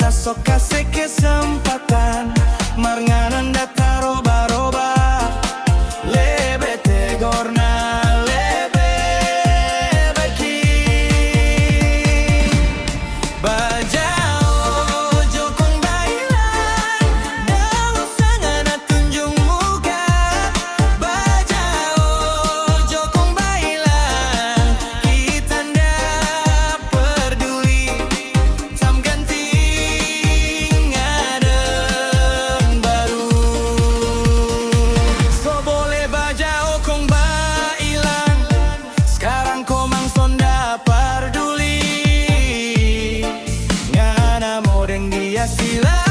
kita sok kasih kesempatan Marnganan data roba-roba Lebe tegorna lebe beki Bajao jokong bailan Daw sangat tunjung muka Bajao jokong bailan Kita ndak peduli Sam ganti ngadeng baru So boleh bajao kong bailan Sekarang komang sonda peduli Ngana modeng dia sila